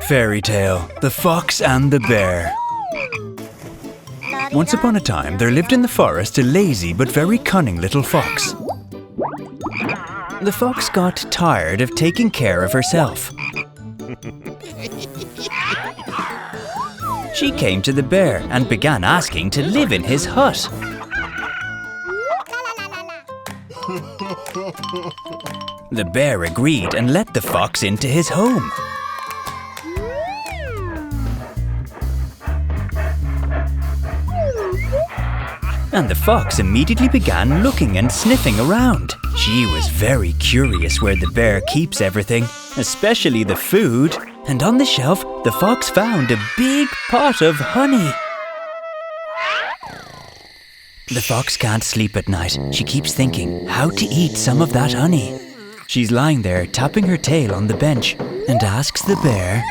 FairyTale, The Fox and the Bear. Once upon a time, there lived in the forest a lazy but very cunning little fox. The fox got tired of taking care of herself. She came to the bear and began asking to live in his hut. The bear agreed and let the fox into his home. And the fox immediately began looking and sniffing around. She was very curious where the bear keeps everything, especially the food. And on the shelf, the fox found a big pot of honey. The fox can't sleep at night. She keeps thinking how to eat some of that honey. She's lying there tapping her tail on the bench and asks the bear,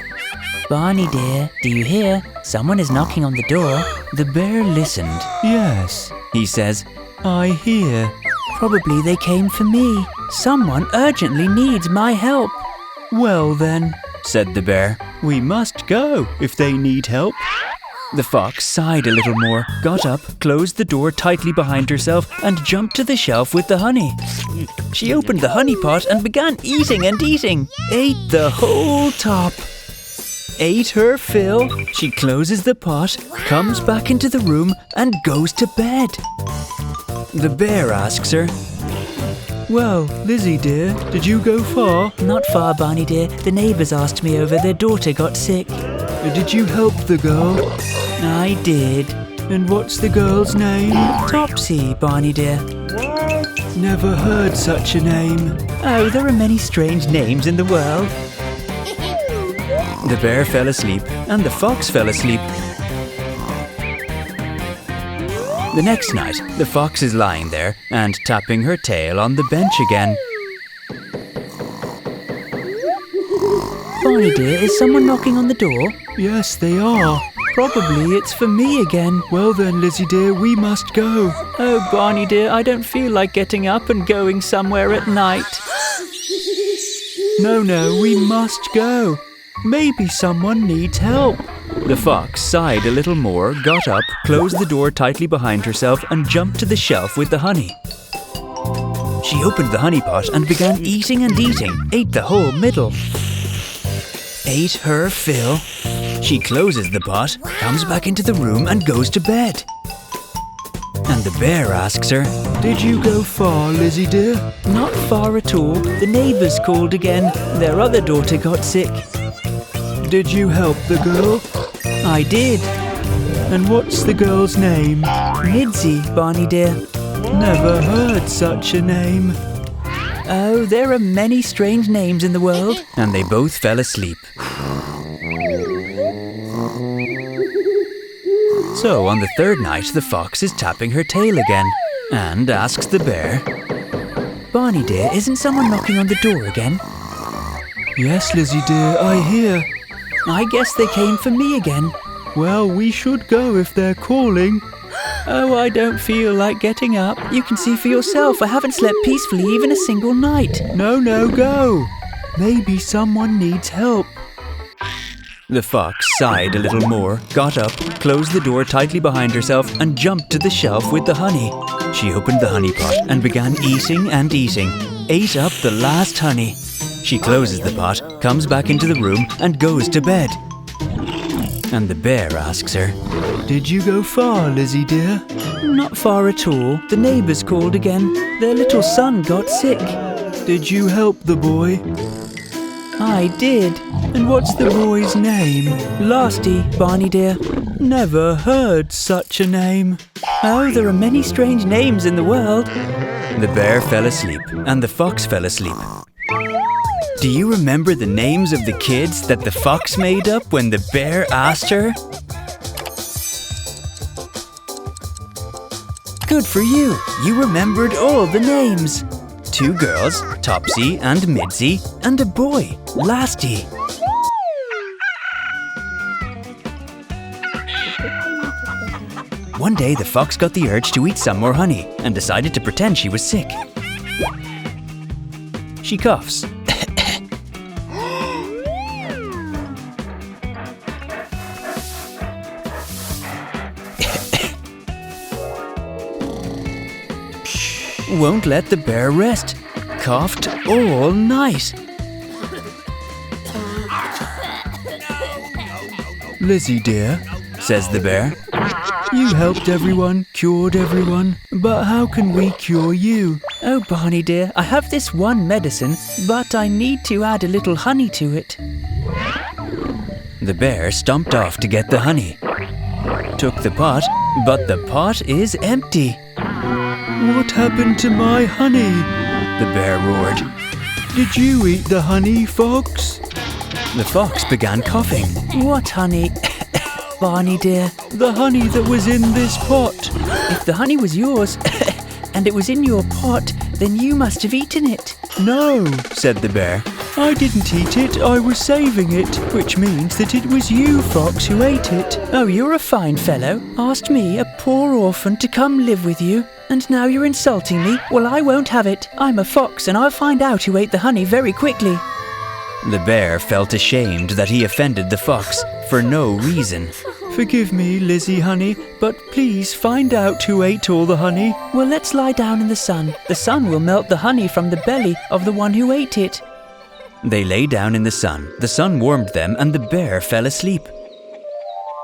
"Barney dear, do you hear? Someone is knocking on the door." The bear listened. "Yes," he says, "I hear." "Probably they came for me. Someone urgently needs my help." "Well then," said the bear, "we must go if they need help." The fox sighed a little more, got up, closed the door tightly behind herself and jumped to the shelf with the honey. She opened the honey pot and began eating and eating. Ate the whole top. Ate her fill. She closes the pot, comes back into the room and goes to bed. The bear asks her, "Well, Lizzie dear, did you go far?" "Not far, Barney dear. The neighbours asked me over. Their daughter got sick." "Did you help the girl?" "I did." "And what's the girl's name?" "Topsy, Barney dear." "Never heard such a name." "Oh, there are many strange names in the world." The bear fell asleep and the fox fell asleep. The next night, the fox is lying there and tapping her tail on the bench again. "Barney dear, is someone knocking on the door?" "Yes, they are. Probably it's for me again." "Well then, Lizzie dear, we must go." "Oh, Barney dear, I don't feel like getting up and going somewhere at night." No, we must go. Maybe someone needs help." The fox sighed a little more, got up, closed the door tightly behind herself and jumped to the shelf with the honey. She opened the honey pot and began eating and eating, ate the whole middle. Ate her fill. She closes the pot, comes back into the room and goes to bed. And the bear asks her, "Did you go far, Lizzie dear?" "Not far at all. The neighbours called again. Their other daughter got sick." "Did you help the girl?" "I did." "And what's the girl's name?" "Midzi, Barney dear." "Never heard such a name." "Oh, there are many strange names in the world." And they both fell asleep. So on the third night, the fox is tapping her tail again and asks the bear, "Barney dear, isn't someone knocking on the door again?" "Yes, Lizzie dear, I hear." "I guess they came for me again." "Well, we should go if they're calling." "Oh, I don't feel like getting up." "You can see for yourself, I haven't slept peacefully even a single night." No, go. Maybe someone needs help." The fox sighed a little more, got up, closed the door tightly behind herself and jumped to the shelf with the honey. She opened the honey pot and began eating and eating, ate up the last honey. She closes the pot, comes back into the room and goes to bed. And the bear asks her, "Did you go far, Lizzie dear?" "Not far at all. The neighbours called again. Their little son got sick." "Did you help the boy?" "I did." "And what's the boy's name?" "Lasty, Barney dear." "Never heard such a name." "Oh, there are many strange names in the world." The bear fell asleep and the fox fell asleep. Do you remember the names of the kids that the fox made up when the bear asked her? Good for you! You remembered all the names. 2 girls, Topsy and Midzi, and a boy, Lasty. One day the fox got the urge to eat some more honey and decided to pretend she was sick. She coughs. won't let the bear rest. Coughed all night. Lizzie dear, says the bear, you helped everyone, cured everyone, but how can we cure you? Oh, Barney dear, I have this one medicine, but I need to add a little honey to it. The bear stomped off to get the honey. Took the pot, but the pot is empty. What happened to my honey? The bear roared. Did you eat the honey, Fox? The fox began coughing. What honey? Barney dear. The honey that was in this pot. If the honey was yours and it was in your pot, then you must have eaten it. No, said the bear. I didn't eat it, I was saving it, which means that it was you, Fox, who ate it. Oh, you're a fine fellow. Asked me, a poor orphan, to come live with you, and now you're insulting me? Well, I won't have it. I'm a fox, and I'll find out who ate the honey very quickly. The bear felt ashamed that he offended the fox for no reason. Forgive me, Lizzie honey, but please find out who ate all the honey. Well, let's lie down in the sun. The sun will melt the honey from the belly of the one who ate it. They lay down in the sun warmed them, and the bear fell asleep.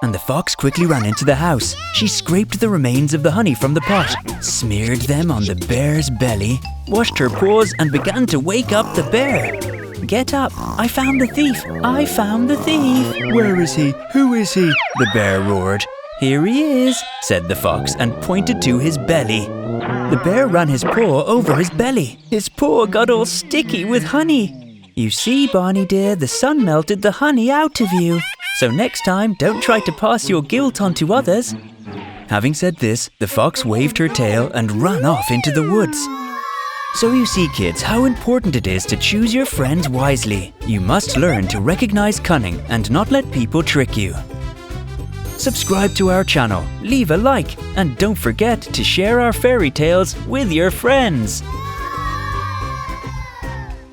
And the fox quickly ran into the house. She scraped the remains of the honey from the pot, smeared them on the bear's belly, washed her paws, and began to wake up the bear. Get up, I found the thief, I found the thief. Where is he? Who is he? The bear roared. Here he is, said the fox, and pointed to his belly. The bear ran his paw over his belly. His paw got all sticky with honey. You see, Barney dear, the sun melted the honey out of you. So next time, don't try to pass your guilt on to others. Having said this, the fox waved her tail and ran off into the woods. So you see, kids, how important it is to choose your friends wisely. You must learn to recognize cunning and not let people trick you. Subscribe to our channel, leave a like, and don't forget to share our fairy tales with your friends.